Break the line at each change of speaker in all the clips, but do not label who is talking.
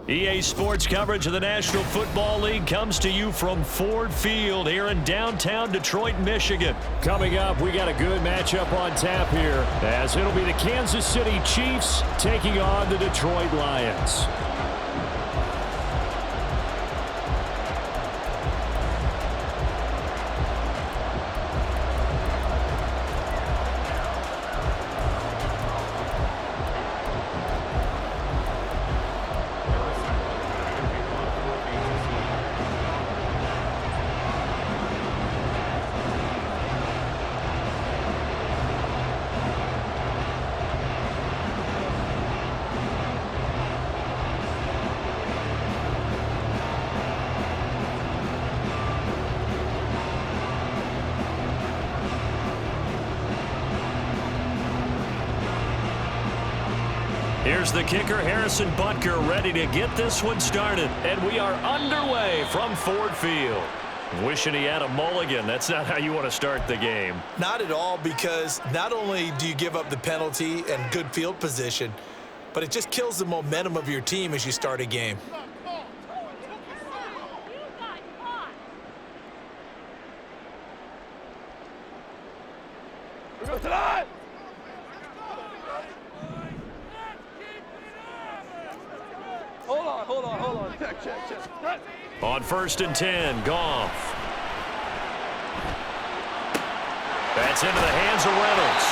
EA Sports coverage of the National Football League comes to you from Ford Field here in downtown Detroit, Michigan.
Coming up, we got a good matchup on tap here, as it'll be the Kansas City Chiefs taking on the Detroit Lions.
Here's the kicker, Harrison Butker, ready to get this one started. And we are underway from Ford Field. Wishing he had a mulligan. That's not how you want to start the game.
Not at all, because not only do you give up the penalty and good field position, but it just kills the momentum of your team as you start a game.
Hold on. Check.
On 1st and 10, Goff. That's into the hands of Reynolds.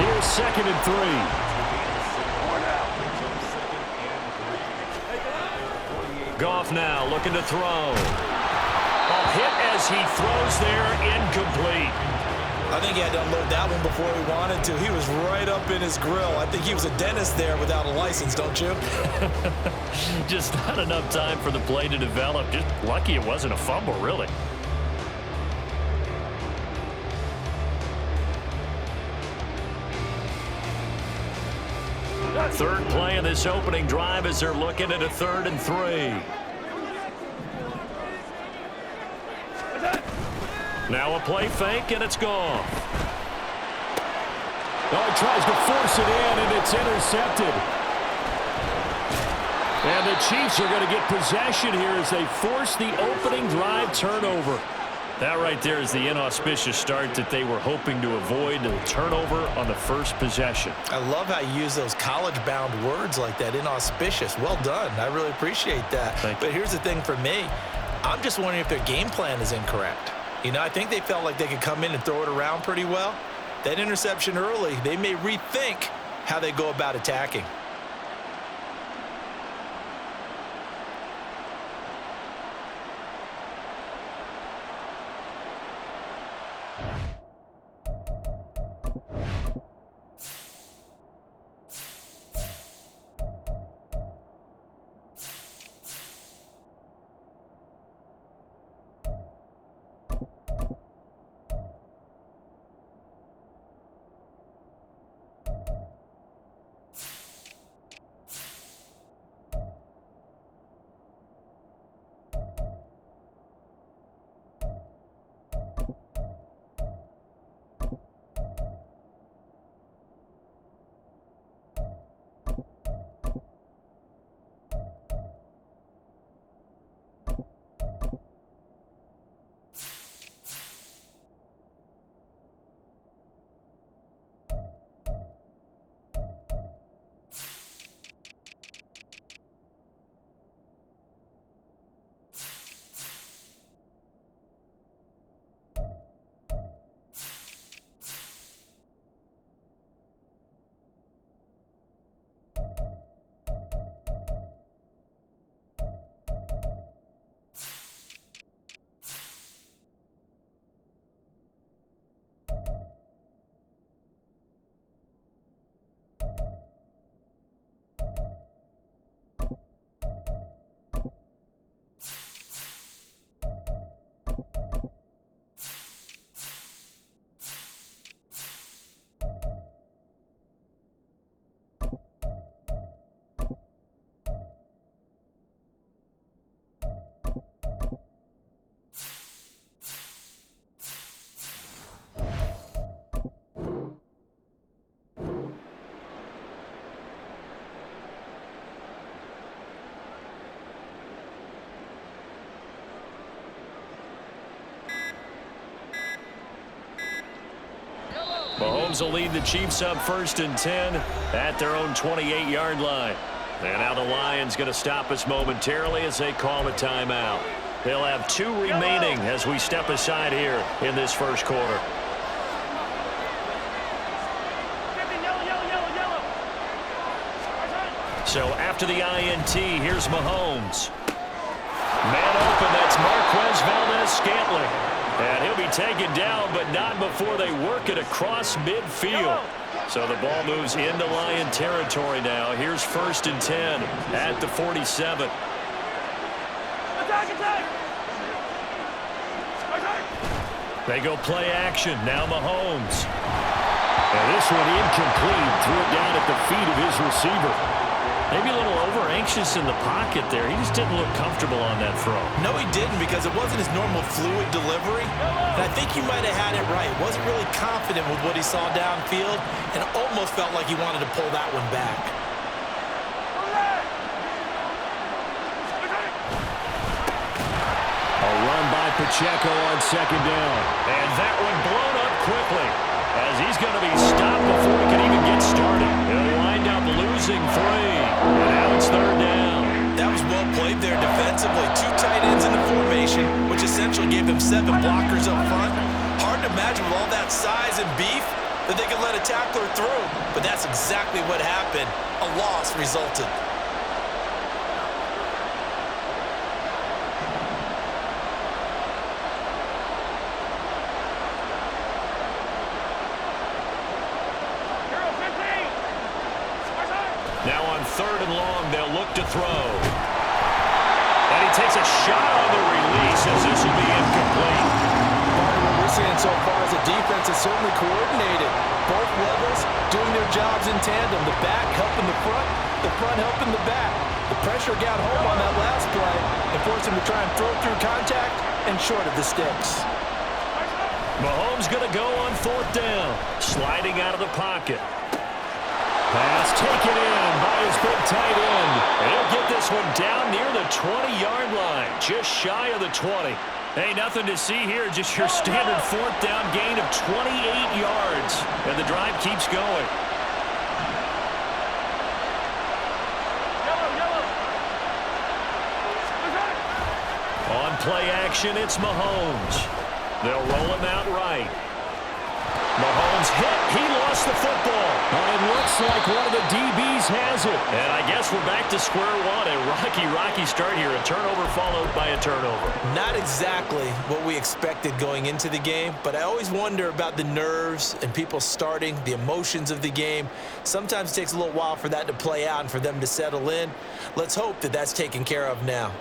Here's 2nd and 3.
Goff now looking to throw. A hit as he throws there, incomplete.
I think he had to unload that one before he wanted to. He was right up in his grill. I think he was a dentist there without a license, don't you?
Just not enough time for the play to develop. Just lucky it wasn't a fumble, really. Third play of this opening drive as they're looking at a 3rd and 3. Now a play fake, and it's gone.
Oh, he tries to force it in, and it's intercepted. And the Chiefs are going to get possession here as they force the opening drive turnover.
That right there is the inauspicious start that they were hoping to avoid, the turnover on the first possession.
I love how you use those college-bound words like that, inauspicious. Well done. I really appreciate that. But here's the thing for me. I'm just wondering if their game plan is incorrect. You know, I think they felt like they could come in and throw it around pretty well. That interception early, they may rethink how they go about attacking.
Mahomes will lead the Chiefs up 1st and 10 at their own 28-yard line. And now the Lions going to stop us momentarily as they call a timeout. They'll have 2 remaining as we step aside here in this first quarter. So after the INT, here's Mahomes. Man open, that's Marquez Valdez-Scantling. And he'll be taken down, but not before they work it across midfield. So the ball moves into Lion territory now. Here's 1st and 10 at the 47. They go play action. Now Mahomes.
And this one incomplete. Threw it down at the feet of his receiver.
Maybe a little over-anxious in the pocket there. He just didn't look comfortable on that throw.
No, he didn't, because it wasn't his normal fluid delivery. And I think he might have had it right. Wasn't really confident with what he saw downfield and almost felt like he wanted to pull that one back.
A run by Pacheco on 2nd down.
And that one blown up quickly as he's going to be stopped before he can even get started. He'll wind up losing 3. And now it's 3rd down.
That was well played there defensively. 2 tight ends in the formation, which essentially gave them 7 blockers up front. Hard to imagine with all that size and beef that they could let a tackler through. But that's exactly what happened. A loss resulted.
Now on 3rd and long, they'll look to throw. And he takes a shot on the release as this will be incomplete.
What we're seeing so far is the defense is certainly coordinated. Both levels doing their jobs in tandem. The back helping the front helping the back. The pressure got home on that last play and forced him to try and throw through contact and short of the sticks.
Mahomes going to go on 4th down. Sliding out of the pocket.
Pass taken in by his big tight end.
He'll get this one down near the 20-yard line, just shy of the 20. Hey, nothing to see here, just your standard 4th down gain of 28 yards. And the drive keeps going. On play action, it's Mahomes. They'll roll him out right. Mahomes hit. He lost the football.
And it looks like one of the DBs has it.
And I guess we're back to square one. A rocky start here. A turnover followed by a turnover.
Not exactly what we expected going into the game, but I always wonder about the nerves and people starting, the emotions of the game. Sometimes it takes a little while for that to play out and for them to settle in. Let's hope that that's taken care of now.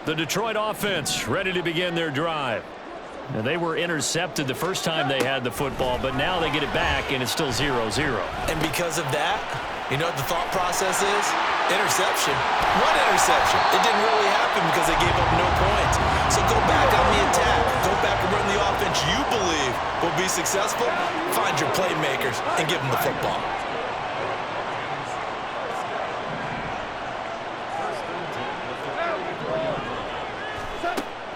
The Detroit offense ready to begin their drive. Now, they were intercepted the first time they had the football, but now they get it back, and it's still 0-0.
And because of that, you know what the thought process is? Interception. What interception? It didn't really happen because they gave up no points. So go back on the attack. Go back and run the offense you believe will be successful. Find your playmakers and give them the football.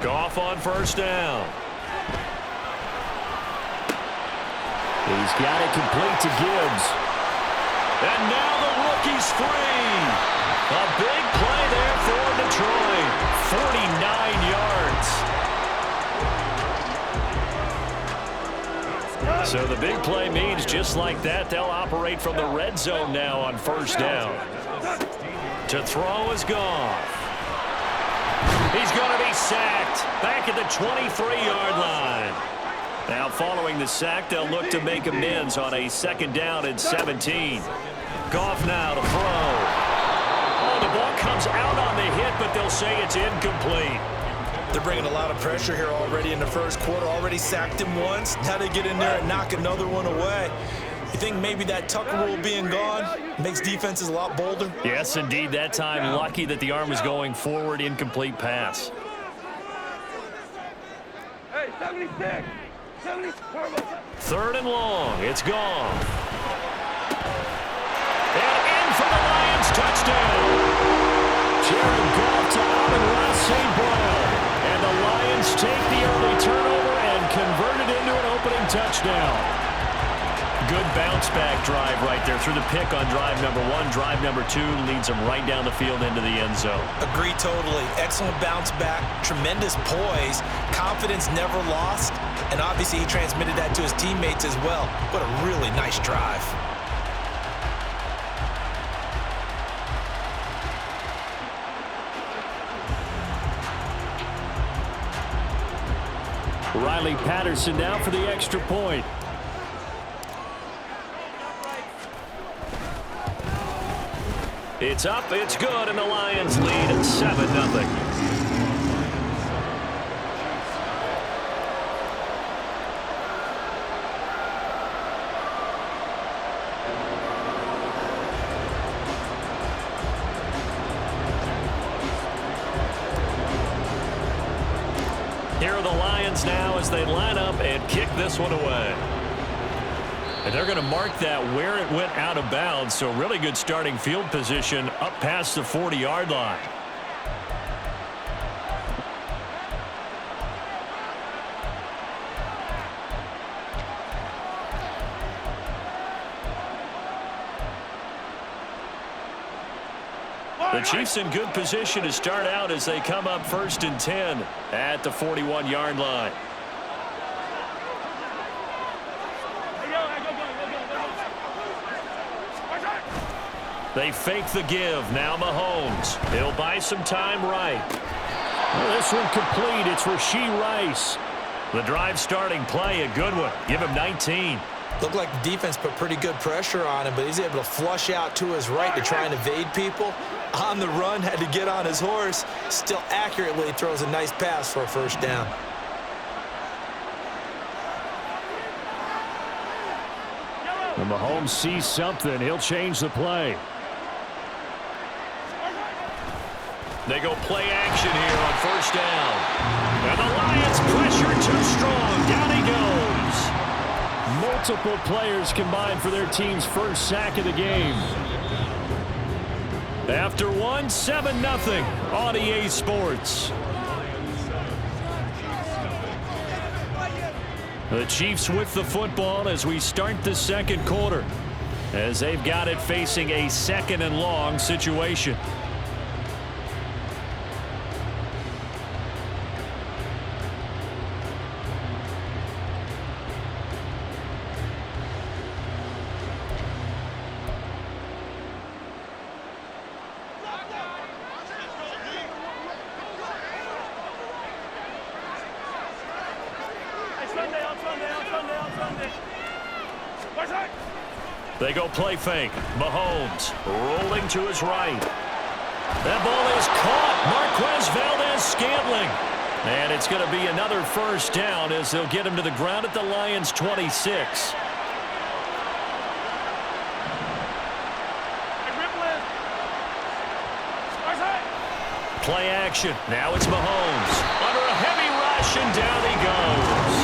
Goff on 1st down.
He's got it complete to Gibbs.
And now the rookie's free. A big play there for Detroit. 49 yards. So the big play means just like that, they'll operate from the red zone now on 1st down. To throw is Goff. He's going to be sacked back at the 23-yard line. Now following the sack, they'll look to make amends on a 2nd down and 17. Goff now to throw. Oh, the ball comes out on the hit, but they'll say it's incomplete.
They're bringing a lot of pressure here already in the first quarter. Already sacked him once. Now they get in there and knock another one away. You think maybe that Tucker rule being gone makes defenses a lot bolder?
Yes, indeed. That time, lucky that the arm was going forward. Incomplete pass.
Hey, 76. 70.
3rd and long. It's gone. And in for the Lions. Touchdown.
Jared Goff to Amon-Ra St. Brown. And the Lions take touchdown.
Good bounce-back drive right there through the pick on drive number 1. Drive number 2 leads them right down the field into the end zone.
Agree totally. Excellent bounce back, tremendous poise, confidence never lost, and obviously he transmitted that to his teammates as well. What a really nice drive.
Riley Patterson now for the extra point.
It's up, it's good, and the Lions lead at 7-0. Here are the Lions now as they line up and kick this one away. And they're going to mark that where it went out of bounds, so really good starting field position up past the 40-yard line. The Chiefs in good position to start out as they come up 1st and 10 at the 41-yard line. They fake the give. Now Mahomes. He'll buy some time right.
Well, this one complete. It's Rashee Rice.
The drive starting play, a good one. Give him 19.
Looked like the defense put pretty good pressure on him, but he's able to flush out to his right to try and evade people. On the run, had to get on his horse. Still accurately throws a nice pass for a first down.
When Mahomes sees something, he'll change the play.
They go play action here on 1st down. And the Lions pressure too strong. Down he goes.
Multiple players combined for their team's first sack of the game.
After 7-0 on EA Sports. The Chiefs with the football as we start the second quarter, as they've got it facing a 2nd and long situation. They go play fake. Mahomes rolling to his right. That ball is caught. Marquez Valdes-Scantling. And it's going to be another first down as they'll get him to the ground at the Lions' 26. Play action. Now it's Mahomes. Under a heavy rush, and down he goes.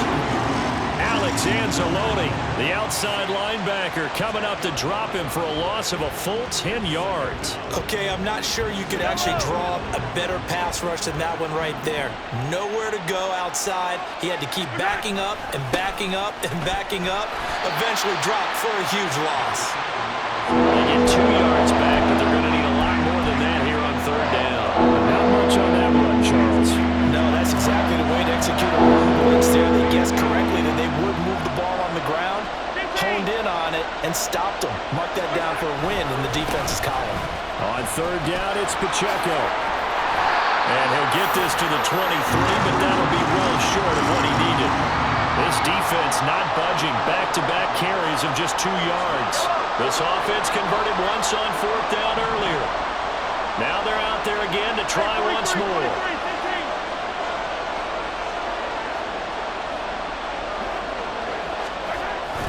Alex Anzalone, the outside linebacker, coming up to drop him for a loss of a full 10 yards.
Okay, I'm not sure you could actually draw up a better pass rush than that one right there. Nowhere to go outside. He had to keep backing up and backing up and backing up. Eventually dropped for a huge loss.
They get 2 yards back, but they're going to need a lot more than that here on 3rd down. Not much on that run, Charles.
No, that's exactly the way to execute a run blitz there. They guessed correctly that they would move the ball on the ground, honed in on it, and stopped them. Mark that down for a win in the defense's column.
On 3rd down, it's Pacheco.
And he'll get this to the 23, but that'll be well short of what he needed. This defense not budging. Back-to-back carries of just 2 yards. This offense converted once on 4th down earlier. Now they're out there again to try once more.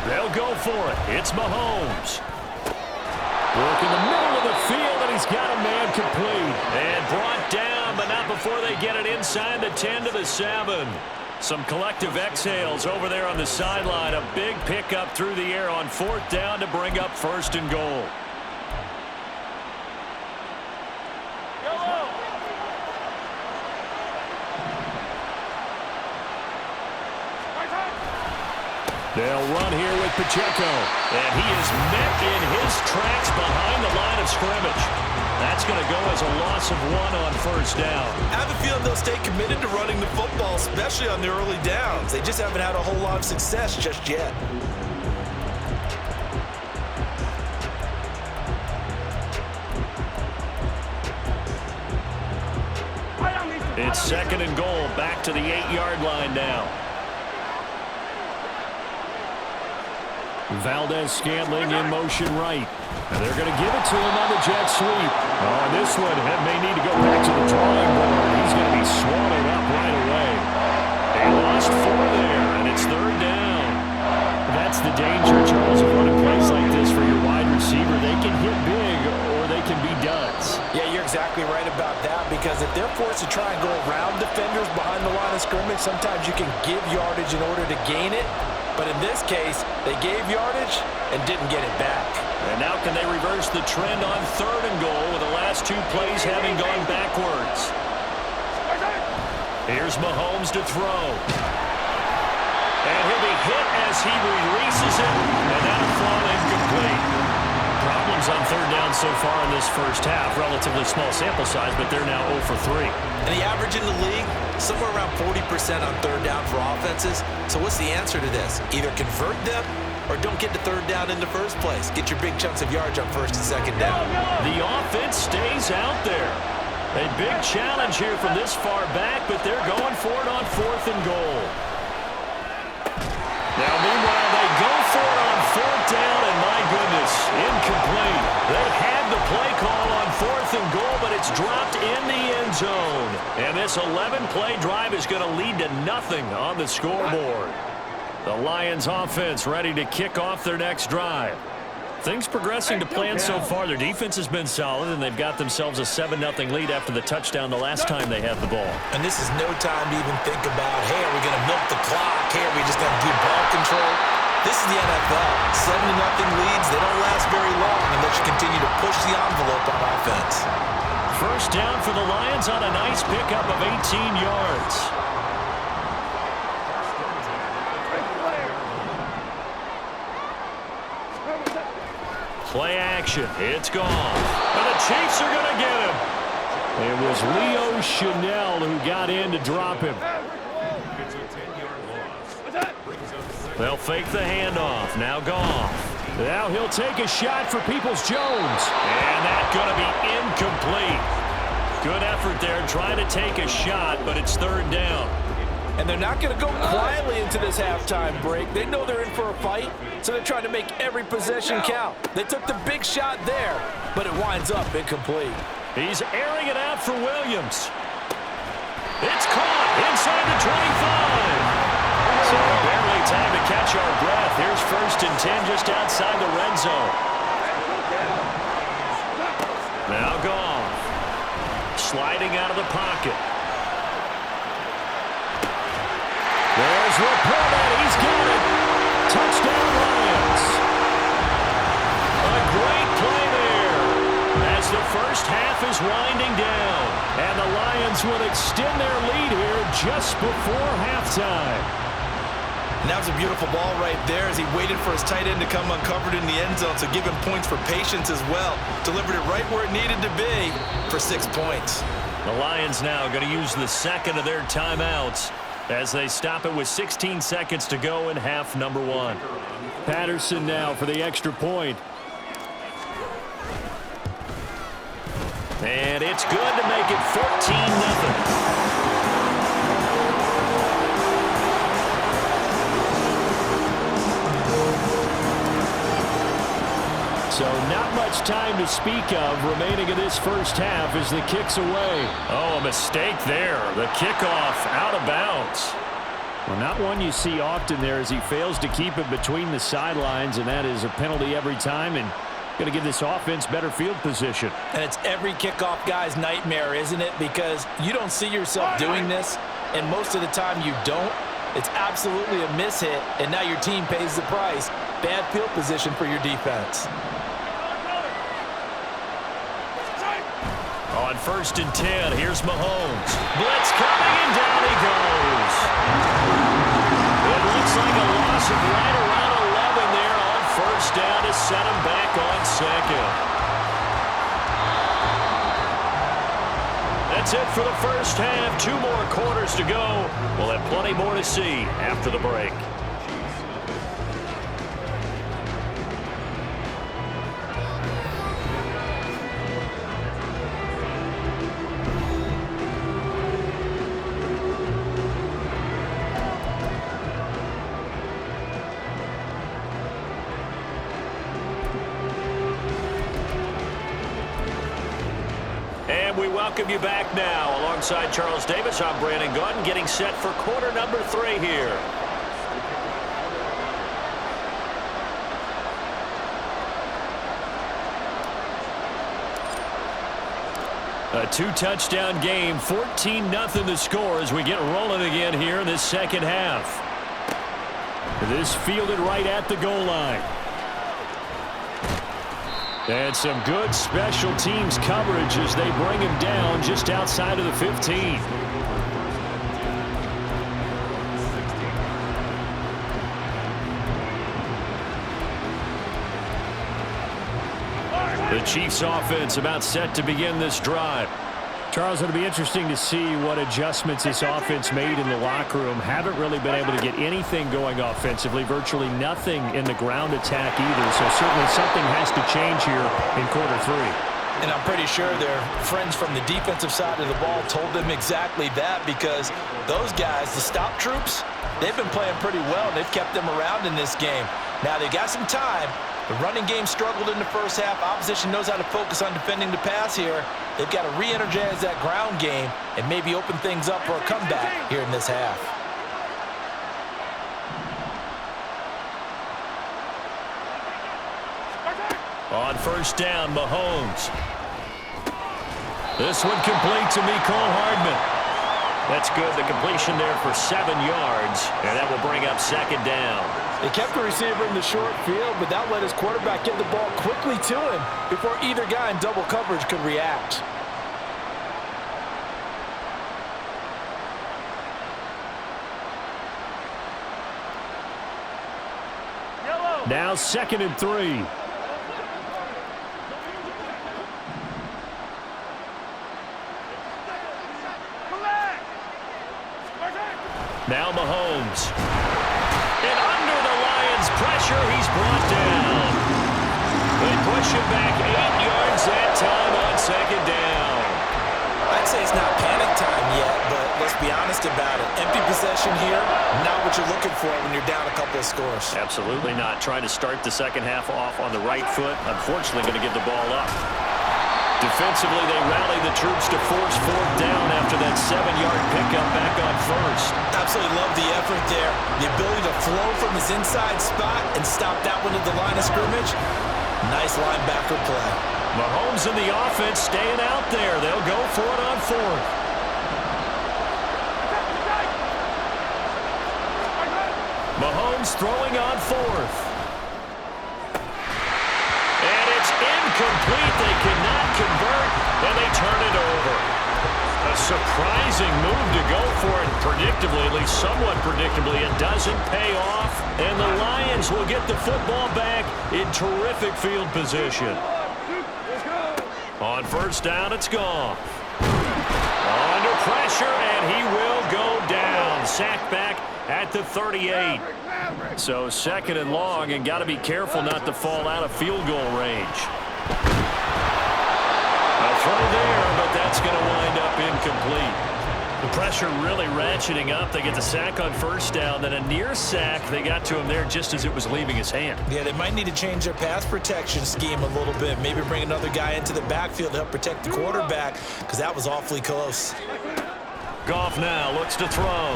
They'll go for it. It's Mahomes.
Work in the middle of the field, and he's got a man complete.
And brought down, but not before they get it inside the 10 to the 7. Some collective exhales over there on the sideline. A big pickup through the air on 4th down to bring up 1st and goal.
They'll run here with Pacheco.
And he is met in his tracks behind the line of scrimmage. That's going to go as a loss of 1 on first down.
I have a feeling they'll stay committed to running the football, especially on the early downs. They just haven't had a whole lot of success just yet.
It's 2nd and goal, back to the 8-yard line now.
Valdez-Scantling in motion right. And they're going to give it to him on the jet sweep. Oh, this one may need to go back to the drawing board. He's going to be swallowed up right away. They lost 4 there, and it's 3rd down. That's the danger, Charles, of running plays like this for your wide receiver. They can hit big, or they can be duds.
Yeah, you're exactly right about that, because if they're forced to try and go around defenders behind the line of scrimmage, sometimes you can give yardage in order to gain it. But in this case, they gave yardage and didn't get it back.
And now can they reverse the trend on 3rd and goal with the last 2 plays having gone backwards? Here's Mahomes to throw. And he'll be hit as he releases it, and that'll fall incomplete. Problems on 3rd down so far in this first half. Relatively small sample size, but they're now 0 for 3.
And the average in the league, somewhere around 40% on 3rd down for offenses. So what's the answer to this? Either convert them or don't get to 3rd down in the first place. Get your big chunks of yards on 1st and 2nd down.
The offense stays out there. A big challenge here from this far back, but they're going for it on 4th and goal. Now, meanwhile, they go for it on 4th down, and my goodness, incomplete. They had the play call on 4th and goal, but it's dropped in the end zone. And this 11-play drive is going to lead to nothing on the scoreboard. The Lions offense ready to kick off their next drive. Things progressing to plan so far. Their defense has been solid, and they've got themselves a 7-0 lead after the touchdown the last time they had the ball.
And this is no time to even think about, hey, are we going to milk the clock? Hey, are we just going to do ball control? This is the NFL. 7-0 leads, they don't last very long unless you continue to push the envelope on offense.
First down for the Lions on a nice pickup of 18 yards. Play action. It's gone. And the Chiefs are going to get him.
It was Leo Chanel who got in to drop him.
They'll fake the handoff. Now Goff.
Now he'll take a shot for Peoples-Jones.
And that's going to be incomplete. Good effort there trying to take a shot, but it's 3rd down.
And they're not going to go quietly into this halftime break. They know they're in for a fight, so they're trying to make every possession count. They took the big shot there, but it winds up incomplete.
He's airing it out for Williams. It's caught inside the 25. So barely time to catch our breath. Here's 1st and 10 just outside the red zone. Now Goff. Sliding out of the pocket.
There's Laporta. He's got it. Touchdown Lions.
A great play there as the first half is winding down.
And the Lions will extend their lead here just before halftime.
And that was a beautiful ball right there as he waited for his tight end to come uncovered in the end zone. So give him points for patience as well. Delivered it right where it needed to be for 6 points.
The Lions now going to use the second of their timeouts as they stop it with 16 seconds to go in half number 1.
Patterson now for the extra point.
And it's good to make it 14-0.
So not much time to speak of remaining in this first half as the kick's away.
Oh, a mistake there. The kickoff out of bounds.
Well, not one you see often there as he fails to keep it between the sidelines, and that is a penalty every time and going to give this offense better field position.
And it's every kickoff guy's nightmare, isn't it? Because you don't see yourself doing this, and most of the time you don't. It's absolutely a mishit, and now your team pays the price. Bad field position for your defense.
On 1st and 10, here's Mahomes. Blitz coming, and down he goes. It looks looks like a loss of right around 11 there on first down to set him back on second. That's it for the first half. 2 more quarters to go. We'll have plenty more to see after the break. And we welcome you back now. Alongside Charles Davis, I'm Brandon Gunn, getting set for quarter number 3 here. A 2-touchdown game, 14-0 the score as we get rolling again here in this second half. This fielded right at the goal line. And some good special teams coverage as they bring him down just outside of the 15. The Chiefs offense about set to begin this drive.
Charles, it'll be interesting to see what adjustments this offense made in the locker room. Haven't really been able to get anything going offensively, virtually nothing in the ground attack either. So certainly something has to change here in quarter 3.
And I'm pretty sure their friends from the defensive side of the ball told them exactly that, because those guys, the stop troops, they've been playing pretty well. They've kept them around in this game. Now they got some time. The running game struggled in the first half. Opposition knows how to focus on defending the pass here. They've got to re-energize that ground game and maybe open things up for a comeback here in this half.
On first down, Mahomes. This one complete to Mecole Hardman. That's good. The completion there for 7 yards, and that will bring up second down.
They kept the receiver in the short field, but that let his quarterback get the ball quickly to him before either guy in double coverage could react.
Now 2nd and 3.
Now Mahomes. And under the Lions' pressure, he's brought down. They push him back 8 yards that time on second down.
I'd say it's not panic time yet, but let's be honest about it. Empty possession here, not what you're looking for when you're down a couple of scores.
Absolutely not. Trying to start the second half off on the right foot. Unfortunately, going to give the ball up. Defensively, they rally the troops to force 4th down after that 7-yard pickup back on first.
Absolutely love the effort there. The ability to flow from his inside spot and stop that one at the line of scrimmage. Nice linebacker play.
Mahomes and the offense staying out there. They'll go for it on 4th. Mahomes throwing on 4th. And it's incomplete. They cannot convert, and they turn it over. A surprising move to go for it predictably, at least somewhat predictably. It doesn't pay off, and the Lions will get the football back in terrific field position. On first down, it's Goff. Under pressure, and he will go down. Sacked back at the 38. So 2nd and long, and got to be careful not to fall out of field goal range. A throw there, but that's going to wind up incomplete. The pressure really ratcheting up. They get the sack on first down, then a near sack. They got to him there just as it was leaving his hand.
Yeah, they might need to change their pass protection scheme a little bit. Maybe bring another guy into the backfield to help protect the quarterback, because that was awfully close.
Goff now looks to throw.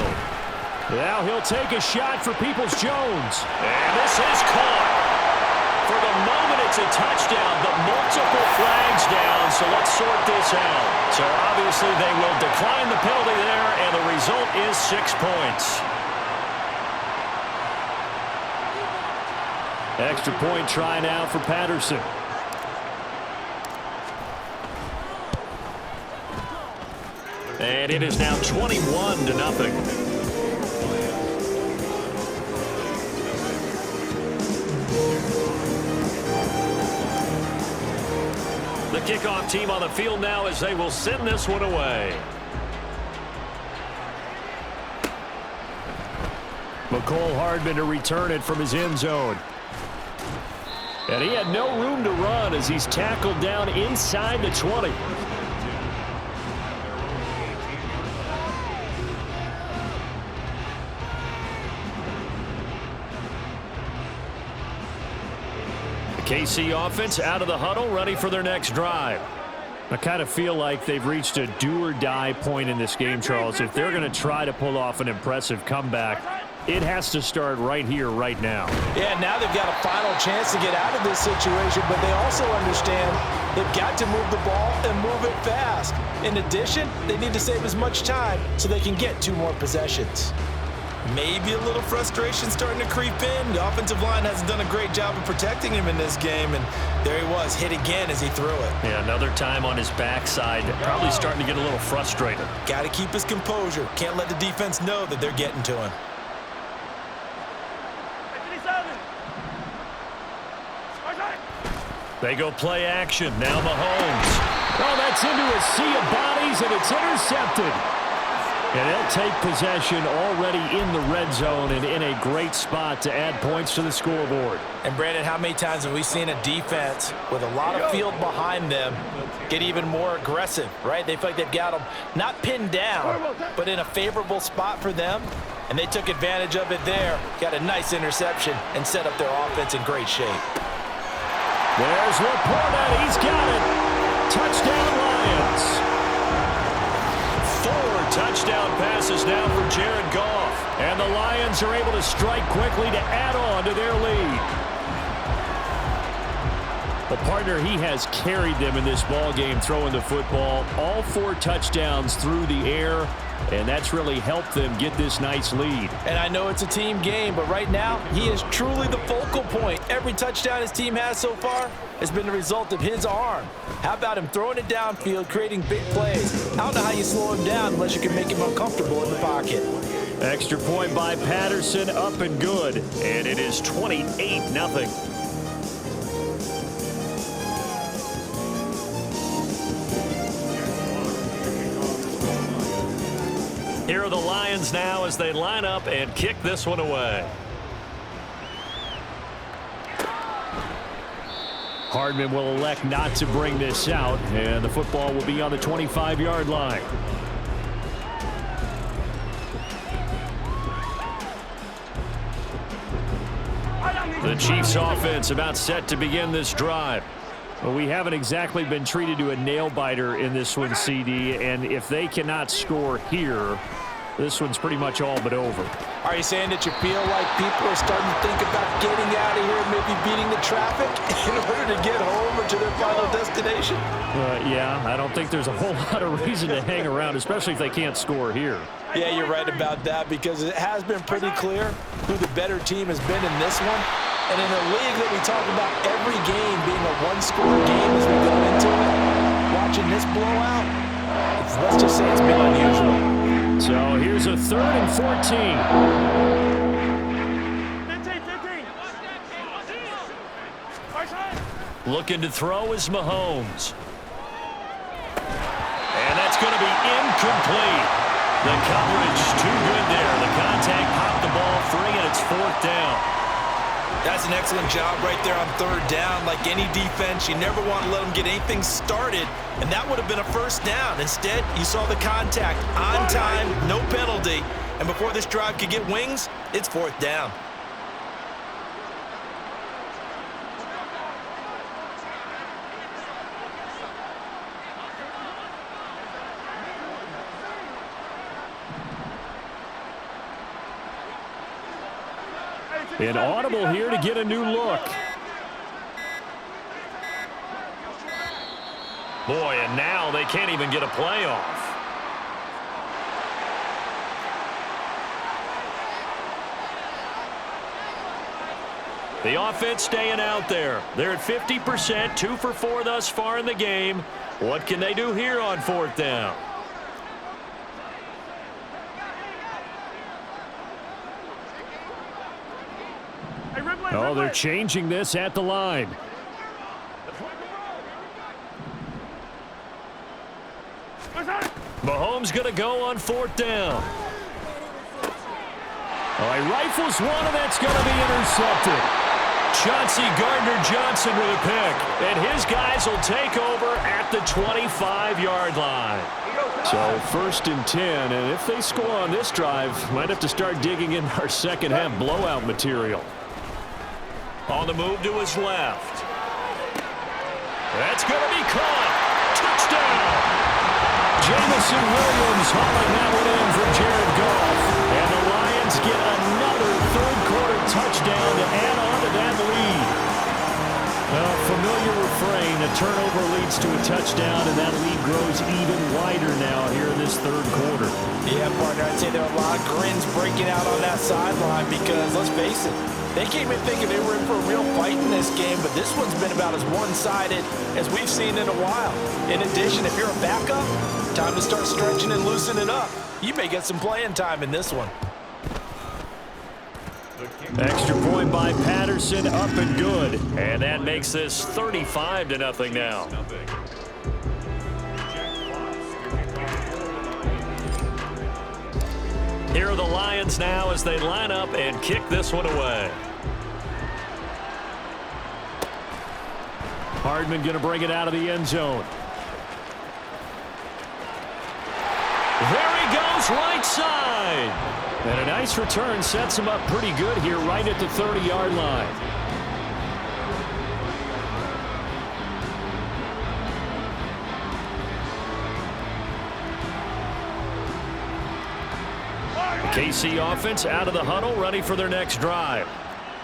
Now he'll take a shot for Peoples-Jones.
And this is caught. For the moment, it's a touchdown, but multiple flags down, so let's sort this out. So obviously they will decline the penalty there, and the result is 6 points.
Extra point try now for Patterson.
And it is now 21-0. kickoff team on the field now as they will send this one away.
McCole Hardman to return it from his end zone. And he had no room to run as he's tackled down inside the 20.
KC offense out of the huddle, ready for their next drive.
I kind of feel like they've reached a do-or-die point in this game, Charles. If they're going to try to pull off an impressive comeback, it has to start right here, right now.
Yeah, now they've got a final chance to get out of this situation, but they also understand they've got to move the ball and move it fast. In addition, they need to save as much time so they can get 2 more possessions.
Maybe a little frustration starting to creep in. The offensive line hasn't done a great job of protecting him in this game, and there he was, hit again as he threw it.
Yeah, another time on his backside, probably starting to get a little frustrated.
Got to keep his composure. Can't let the defense know that they're getting to him.
They go play action. Now Mahomes.
Oh, that's into a sea of bodies, and it's intercepted. And they'll take possession already in the red zone and in a great spot to add points to the scoreboard.
And, Brandon, how many times have we seen a defense with a lot of field behind them get even more aggressive, right? They feel like they've got them not pinned down, but in a favorable spot for them. And they took advantage of it there, got a nice interception, and set up their offense in great shape.
There's Laporta. He's got it. Touchdown, Lions.
4 touchdown passes now for Jared Goff.
And the Lions are able to strike quickly to add on to their lead. The partner, he has carried them in this ball game throwing the football. All 4 touchdowns through the air, and that's really helped them get this nice lead.
And I know it's a team game, but right now, he is truly the focal point. Every touchdown his team has so far has been the result of his arm. How about him throwing it downfield, creating big plays? I don't know how you slow him down unless you can make him uncomfortable in the pocket.
Extra point by Patterson, up and good.
And it is 28-0. Here are the Lions now as they line up and kick this one away.
Hardman will elect not to bring this out, and the football will be on the 25-yard line.
The Chiefs offense about set to begin this drive.
Well, we haven't exactly been treated to a nail-biter in this one, CD, and if they cannot score here, this one's pretty much all but over.
Are you saying that you feel like people are starting to think about getting out of here, maybe beating the traffic in order to get home or to their final destination?
Yeah, I don't think there's a whole lot of reason to hang around, especially if they can't score here.
Yeah, you're right about that because it has been pretty clear who the better team has been in this one. And in a league that we talk about every game being a one-score game as we go into it, watching this blowout, let's just say it's been unusual.
So here's a 3rd and 14.
15.
Looking to throw is Mahomes. And that's going to be incomplete. The coverage too good there. The contact popped the ball free, and it's 4th down.
That's an excellent job right there on 3rd down. Like any defense, you never want to let them get anything started, and that would have been a 1st down. Instead, you saw the contact on time, no penalty, and before this drive could get wings, it's 4th down.
An audible here to get a new look.
Boy, and now they can't even get a play off. The offense staying out there. They're at 50%, 2 for 4 thus far in the game. What can they do here on 4th down?
Oh, they're changing this at the line.
Mahomes going to go on 4th down.
Oh, he rifles one, and that's going to be intercepted.
Chauncey Gardner-Johnson with a pick. And his guys will take over at the 25-yard line.
So 1st and 10, and if they score on this drive, might have to start digging in our second-half blowout material.
On the move to his left. That's going to be caught. Touchdown.
Jamison Williams hauling that one in for Jared Goff.
And the Lions get another third-quarter touchdown to add on to that lead.
Well, familiar refrain. A turnover leads to a touchdown, and that lead grows even wider now here in this third quarter.
Yeah, partner, I'd say there are a lot of grins breaking out on that sideline because, let's face it, they came in thinking they were in for a real fight in this game, but this one's been about as one-sided as we've seen in a while. In addition, if you're a backup, time to start stretching and loosening up. You may get some playing time in this one.
Extra point by Patterson, up and good.
And that makes this 35-0 now. Here are the Lions now as they line up and kick this one away.
Hardman going to bring it out of the end zone.
There he goes, right side.
And a nice return sets him up pretty good here right at the 30-yard line.
KC offense out of the huddle, ready for their next drive.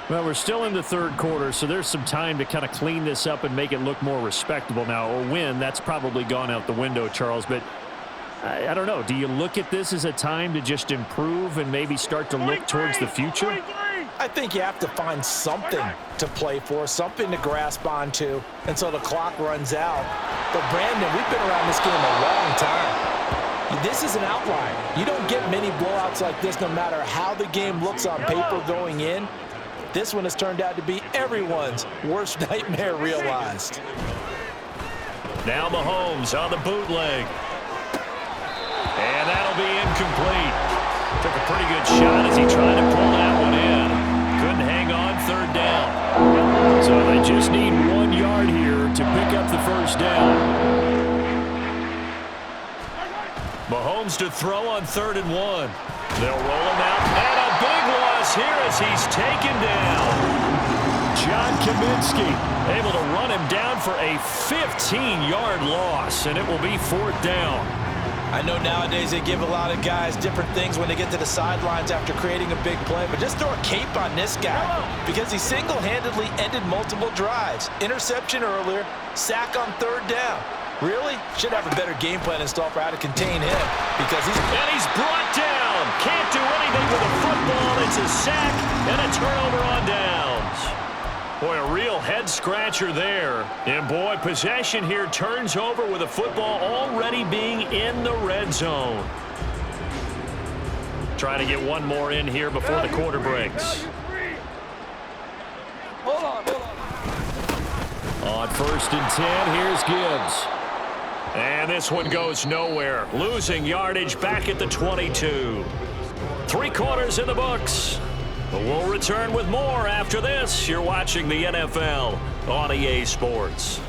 Well, we're still in the third quarter, so there's some time to kind of clean this up and make it look more respectable now. A win, that's probably gone out the window, Charles, but I don't know. Do you look at this as a time to just improve and maybe start to look towards the future?
I think you have to find something to play for, something to grasp onto until the clock runs out. But, Brandon, we've been around this game a long time. This is an outlier. You don't get many blowouts like this no matter how the game looks on paper going in. This one has turned out to be everyone's worst nightmare realized.
Now Mahomes on the bootleg. And that'll be incomplete. Took a pretty good shot as he tried to pull that one in. Couldn't hang on 3rd down.
So they just need 1 yard here to pick up the 1st down.
Mahomes to throw on 3rd and 1. They'll roll him out. And a big loss here as he's taken down.
John Kaminsky
able to run him down for a 15-yard loss, and it will be 4th down.
I know nowadays they give a lot of guys different things when they get to the sidelines after creating a big play, but just throw a cape on this guy because he single-handedly ended multiple drives. Interception earlier, sack on 3rd down. Really? Should have a better game plan installed for how to contain him because
he's brought down. Can't do anything with a football. It's a sack and a turnover on downs. Boy, a real head-scratcher there. And, boy, possession here turns over with a football already being in the red zone. Trying to get one more in here before the quarter breaks.
Hold on.
On 1st and 10, here's Gibbs.
And this one goes nowhere. Losing yardage back at the 22. 3 quarters in the books. But we'll return with more after this. You're watching the NFL on EA Sports.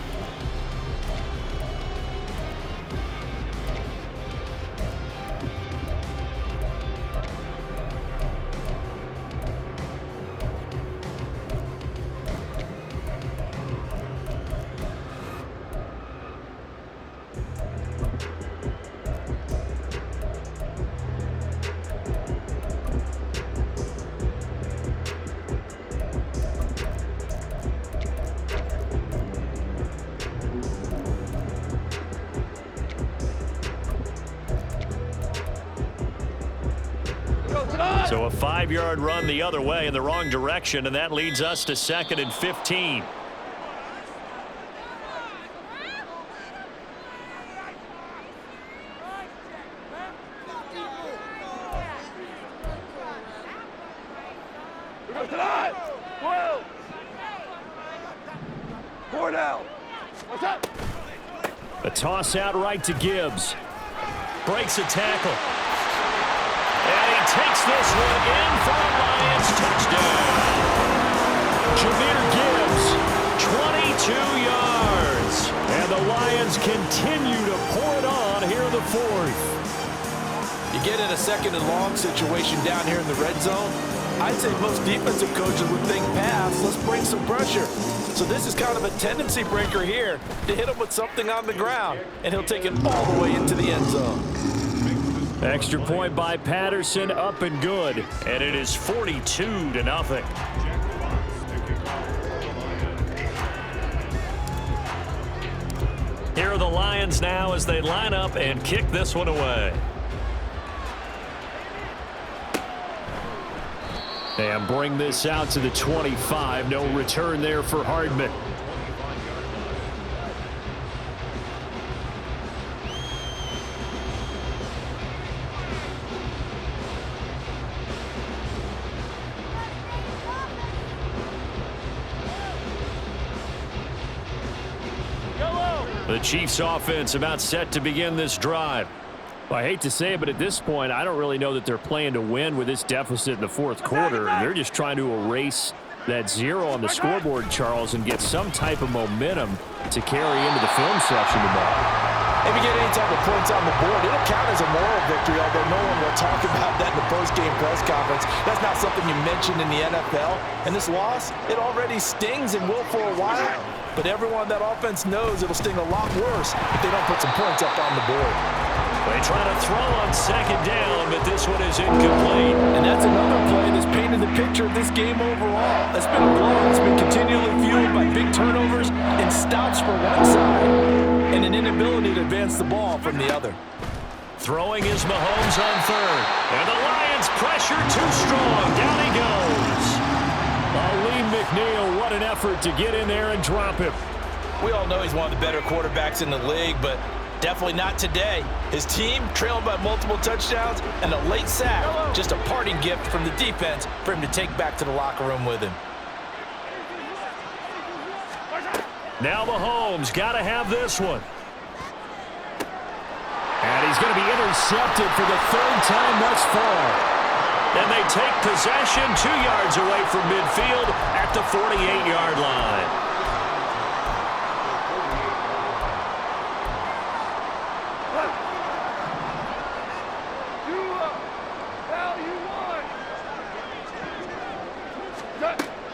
So a 5-yard run the other way in the wrong direction, and that leads us to 2nd and 15.
A toss out right to Gibbs.
breaks a tackle. And he takes this one in for a Lions touchdown. Jahmyr Gibbs, 22 yards. And the Lions continue to pour it on here in the fourth.
You get in a second and long situation down here in the red zone, I'd say most defensive coaches would think pass, let's bring some pressure. So this is kind of a tendency breaker here to hit him with something on the ground, and he'll take it all the way into the end zone.
Extra point by Patterson, up and good. And it is 42-0. Here are the Lions now as they line up and kick this one away. And bring this out to the 25. No return there for Hardman. The Chiefs offense about set to begin this drive. Well, I hate to say it, but at this point, I don't really know that they're playing to win with this deficit in the fourth quarter. They're just trying to erase that zero on the scoreboard, Charles, and get some type of momentum to carry into the film section tomorrow.
If you get any type of points on the board, it'll count as a moral victory, although no one will talk about that in the post-game press conference. That's not something you mentioned in the NFL. And this loss, it already stings and will for a while. But everyone on that offense knows it'll sting a lot worse if they don't put some points up on the board.
They try to throw on second down, but this one is incomplete.
And that's another play that's painted the picture of this game overall. It's been a blowout that's been continually fueled by big turnovers and stops for one side and an inability to advance the ball from the other.
Throwing is Mahomes on third. And the Lions pressure too strong. Down he goes. Aleem McNeil, what an effort to get in there and drop him.
We all know he's one of the better quarterbacks in the league, but definitely not today. His team trailing by multiple touchdowns and a late sack. Just a parting gift from the defense for him to take back to the locker room with him.
Now Mahomes got to have this one. And he's going to be intercepted for the third time thus far. And they take possession 2 yards away from midfield at the 48-yard line.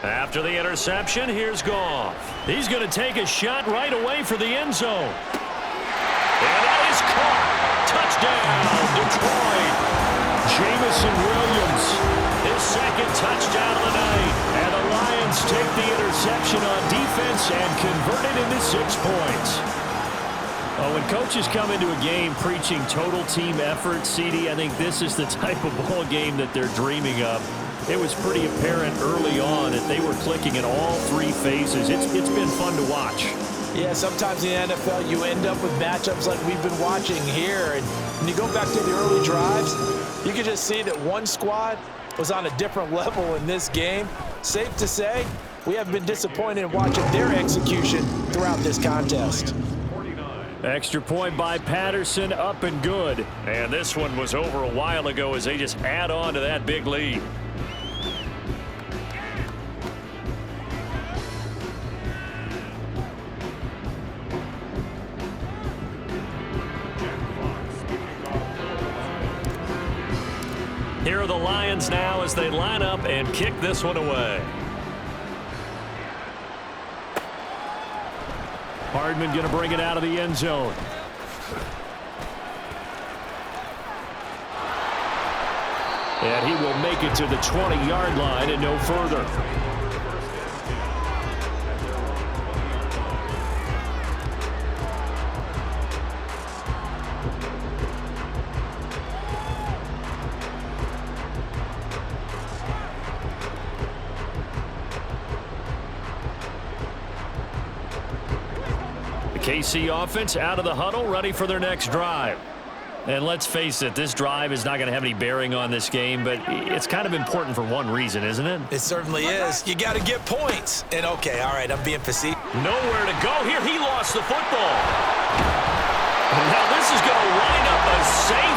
After the interception, here's Goff. He's going to take a shot right away for the end zone. And that is caught. Touchdown, Detroit. Jamison Williams, his second touchdown of the night. And the Lions take the interception on defense and convert it into 6 points. Oh, when coaches come into a game preaching total team effort, CD, I think this is the type of ball game that they're dreaming of. It was pretty apparent early on that they were clicking in all three phases. It's been fun to watch.
Yeah, sometimes in the NFL you end up with matchups like we've been watching here. And when you go back to the early drives, you can just see that one squad was on a different level in this game. Safe to say, we haven't been disappointed in watching their execution throughout this contest.
Extra point by Patterson, up and good. And this one was over a while ago as they just add on to that big lead. Here are the Lions now as they line up and kick this one away. Hardman going to bring it out of the end zone. And he will make it to the 20-yard line and no further. KC offense out of the huddle, ready for their next drive. And let's face it, this drive is not going to have any bearing on this game, but it's kind of important for one reason, isn't it?
It certainly is. You got to get points. And okay, all right, I'm being facetious.
Nowhere to go here. He lost the football. And now this is going to wind up a safe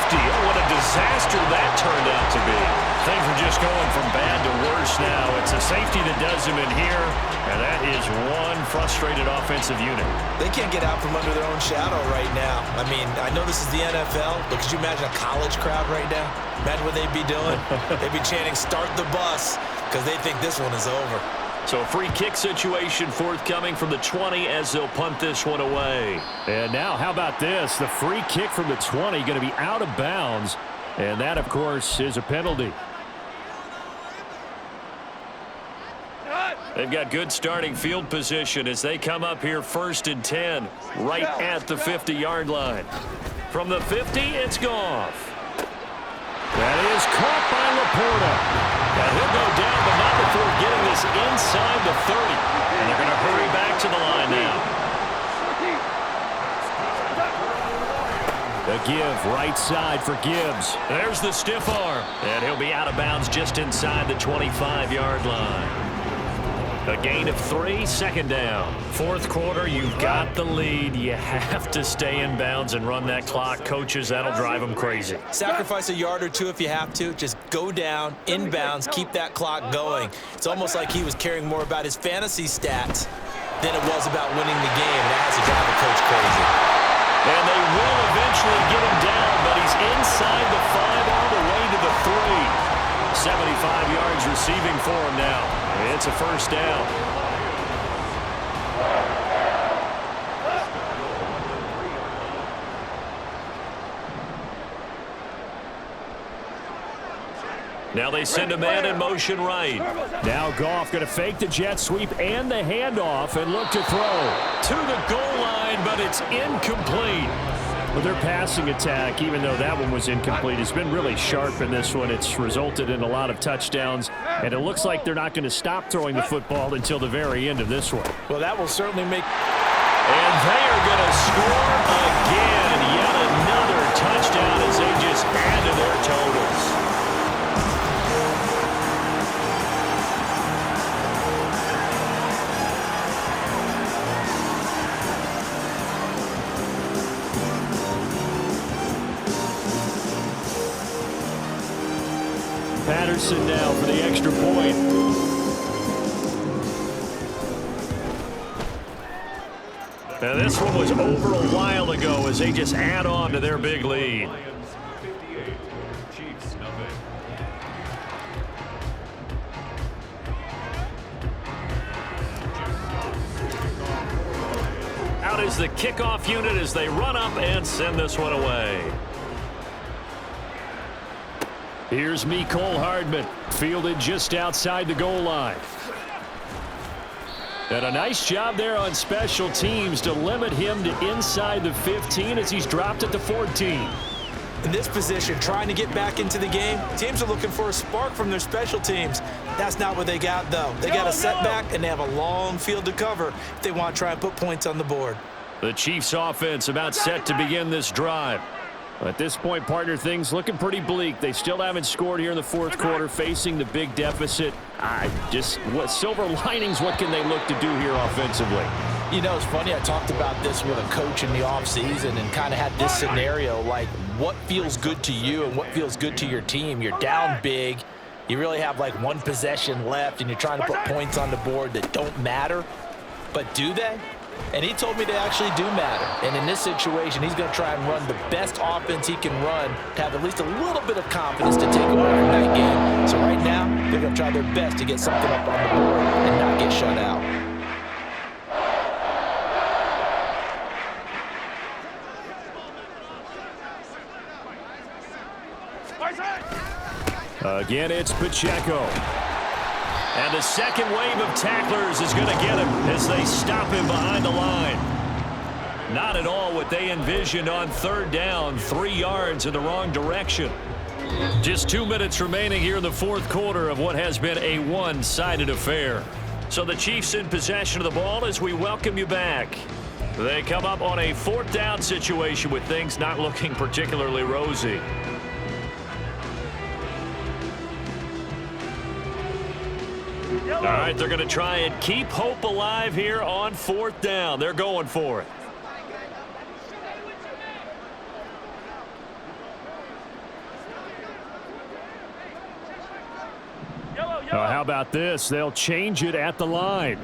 It's going from bad to worse now. It's a safety that does him in here, and that is one frustrated offensive unit.
They can't get out from under their own shadow right now. I mean, I know this is the NFL, but could you imagine a college crowd right now? Imagine what they'd be doing. They'd be chanting, "Start the bus," because they think this one is over.
So a free kick situation forthcoming from the 20 as they'll punt this one away.
And now, how about this? The free kick from the 20 going to be out of bounds. And that, of course, is a penalty.
They've got good starting field position as they come up here 1st and 10, right at the 50-yard line. From the 50, it's Goff.
That is caught by Laporta.
And he'll go down, but not before getting this inside the 30. And they're going to hurry back to the line now.
The give, right side for Gibbs.
There's the stiff arm. And he'll be out of bounds just inside the 25-yard line. A gain of 3, 2nd down. 4th quarter, you've got the lead. You have to stay in bounds and run that clock. Coaches, that'll drive them crazy.
Sacrifice a yard or two if you have to. Just go down, in bounds, keep that clock going. It's almost like he was caring more about his fantasy stats than it was about winning the game. That has to drive a coach crazy.
And they will eventually get him down, but he's inside the 5 all the way to the 3. 75 yards receiving for him now. It's a 1st down. Now they send a man in motion right.
Now Goff going to fake the jet sweep and the handoff and look to throw.
To the goal line, but it's incomplete.
Well, their passing attack, even though that one was incomplete, has been really sharp in this one. It's resulted in a lot of touchdowns, and it looks like they're not going to stop throwing the football until the very end of this one.
Well, that will certainly make...
And they are going to score again. Yet another touchdown as they just add to their totals.
Patterson now for the extra point.
Now this one was over a while ago as they just add on to their big lead. Out is the kickoff unit as they run up and send this one away.
Here's Mecole Hardman, fielded just outside the goal line. And a nice job there on special teams to limit him to inside the 15 as he's dropped at the 14.
In this position, trying to get back into the game, teams are looking for a spark from their special teams. That's not what they got, though. They got a setback, and they have a long field to cover if they want to try and put points on the board.
The Chiefs offense about set to begin this drive.
At this point, partner, things looking pretty bleak. They still haven't scored here in the 4th quarter, facing the big deficit. What silver linings, what can they look to do here offensively?
You know, it's funny. I talked about this with a coach in the offseason and kind of had this scenario, like what feels good to you and what feels good to your team. You're down big. You really have like one possession left, and you're trying to put points on the board that don't matter. But do they? And he told me they actually do matter. And in this situation, he's going to try and run the best offense he can run to have at least a little bit of confidence to take away from that game. So right now, they're going to try their best to get something up on the board and not get shut out.
Again, it's Pacheco.
And the second wave of tacklers is going to get him as they stop him behind the line. Not at all what they envisioned on 3rd down, 3 yards in the wrong direction. Just 2 minutes remaining here in the 4th quarter of what has been a one-sided affair. So the Chiefs in possession of the ball as we welcome you back. They come up on a 4th down situation with things not looking particularly rosy. All right, they're going to try and keep hope alive here on 4th down. They're going for it.
How about this? They'll change it at the line.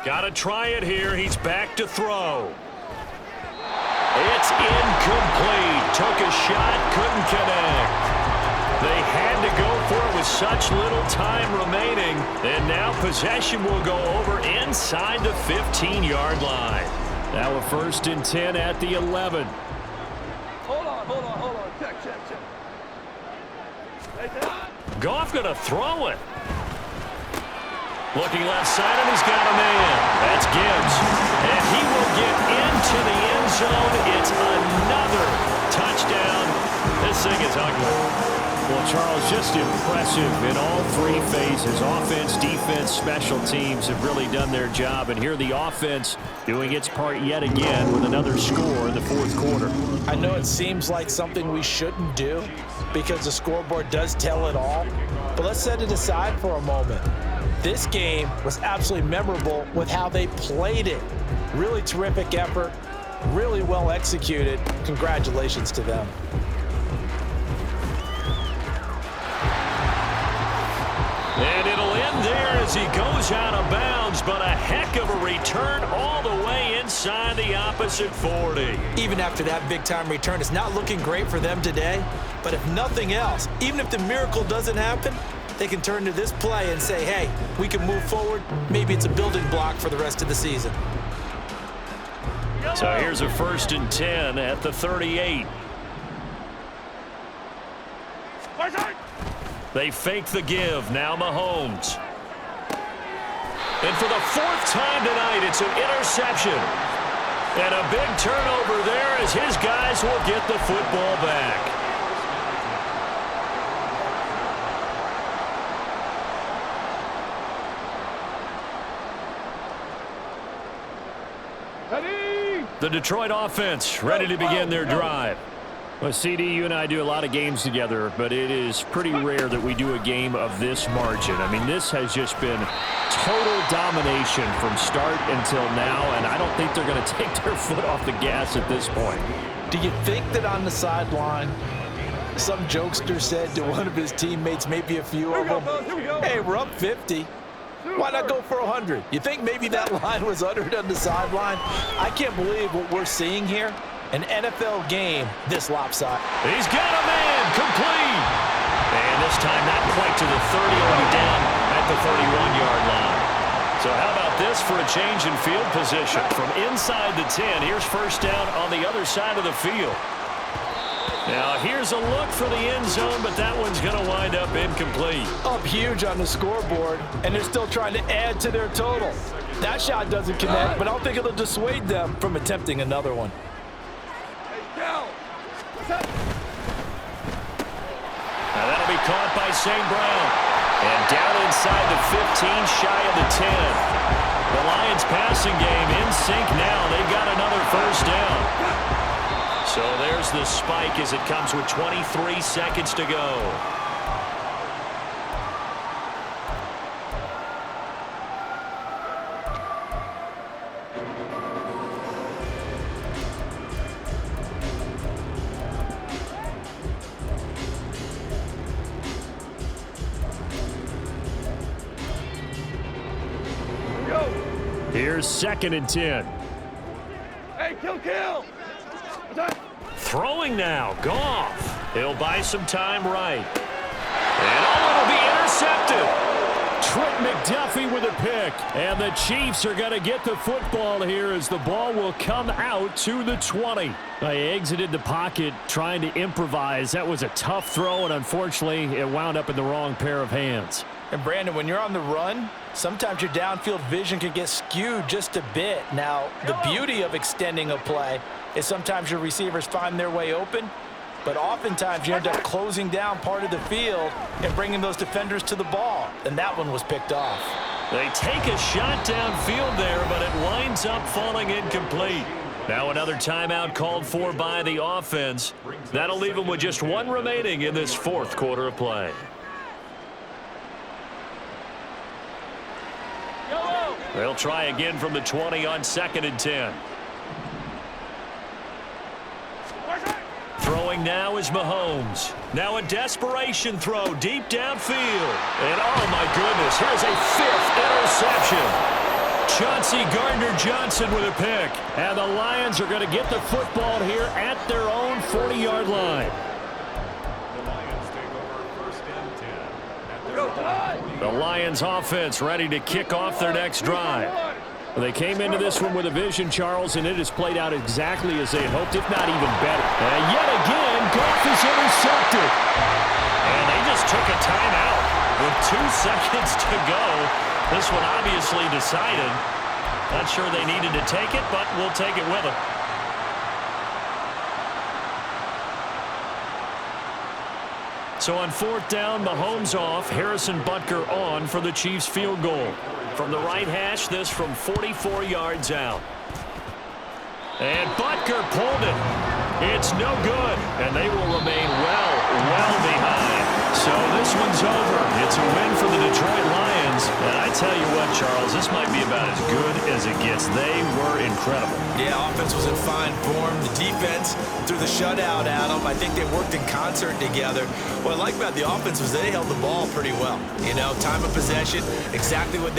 Got to try it here. He's back to throw. It's incomplete. Took a shot, couldn't connect. They had to go for it with such little time remaining. And now possession will go over inside the 15-yard line.
Now a 1st and 10 at the 11.
Hold on. Check.
Goff going to throw it. Looking left side, and he's got a man. That's Gibbs. And he will get into the end zone. It's another touchdown. This thing is ugly.
Well, Charles, just impressive in all 3 phases. Offense, defense, special teams have really done their job. And here the offense doing its part yet again with another score in the 4th quarter.
I know it seems like something we shouldn't do because the scoreboard does tell it all. But let's set it aside for a moment. This game was absolutely memorable with how they played it. Really terrific effort, really well executed. Congratulations to them.
And it'll end there as he goes out of bounds, but a heck of a return all the way inside the opposite 40.
Even after that big-time return, it's not looking great for them today. But if nothing else, even if the miracle doesn't happen, they can turn to this play and say, hey, we can move forward. Maybe it's a building block for the rest of the season.
So here's a 1st and 10 at the 38. They fake the give. Now Mahomes. And for the 4th time tonight, it's an interception. And a big turnover there as his guys will get the football back. The Detroit offense ready to begin their drive.
Well, CD, you and I do a lot of games together, but it is pretty rare that we do a game of this margin. I mean, this has just been total domination from start until now, and I don't think they're going to take their foot off the gas at this point.
Do you think that on the sideline, some jokester said to one of his teammates, maybe a few of them, hey, we're up 50. Why not go for 100? You think maybe that line was uttered on the sideline? I can't believe what we're seeing here. An NFL game this lopsided.
He's got a man, complete. And this time not quite to the 30, only down at the 31-yard line. So how about this for a change in field position? From inside the 10, here's 1st down on the other side of the field. Now here's a look for the end zone, but that one's going to wind up incomplete.
Up huge on the scoreboard, and they're still trying to add to their total. That shot doesn't connect, but I don't think it'll dissuade them from attempting another one.
Now that'll be caught by St. Brown. And down inside the 15, shy of the 10. The Lions passing game in sync now. They've got another 1st down. So there's the spike as it comes with 23 seconds to go.
Here's 2nd and 10.
Hey, kill.
Throwing now, Goff. He'll buy some time right. And it'll be intercepted.
Trent McDuffie with a pick. And the Chiefs are going to get the football here as the ball will come out to the 20. They exited the pocket trying to improvise. That was a tough throw, and unfortunately, it wound up in the wrong pair of hands.
And Brandon, when you're on the run, sometimes your downfield vision can get skewed just a bit. Now, the beauty of extending a play is sometimes your receivers find their way open, but oftentimes you end up closing down part of the field and bringing those defenders to the ball, and that one was picked off.
They take a shot downfield there, but it winds up falling incomplete. Now another timeout called for by the offense. That'll leave them with just 1 remaining in this 4th quarter of play. They'll try again from the 20 on 2nd and 10. Throwing now is Mahomes. Now a desperation throw deep downfield. And oh my goodness, here's a 5th interception. Chauncey Gardner-Johnson with a pick. And the Lions are going to get the football here at their own 40-yard line. The Lions offense ready to kick off their next drive.
Well, they came into this one with a vision, Charles, and it has played out exactly as they hoped, if not even better.
And yet again, Goff is intercepted. And they just took a timeout with 2 seconds to go. This one obviously decided. Not sure they needed to take it, but we'll take it with them. So on 4th down, Mahomes off, Harrison Butker on for the Chiefs field goal. From the right hash, this from 44 yards out. And Butker pulled it. It's no good, and they will remain well behind. So this one's over. It's a win for the Detroit Lions. And I tell you what, Charles, this might be about as good as it gets. They were incredible.
Yeah, offense was in fine form. The defense threw the shutout at them. I think they worked in concert together. What I like about the offense was they held the ball pretty well. You know, time of possession, exactly what they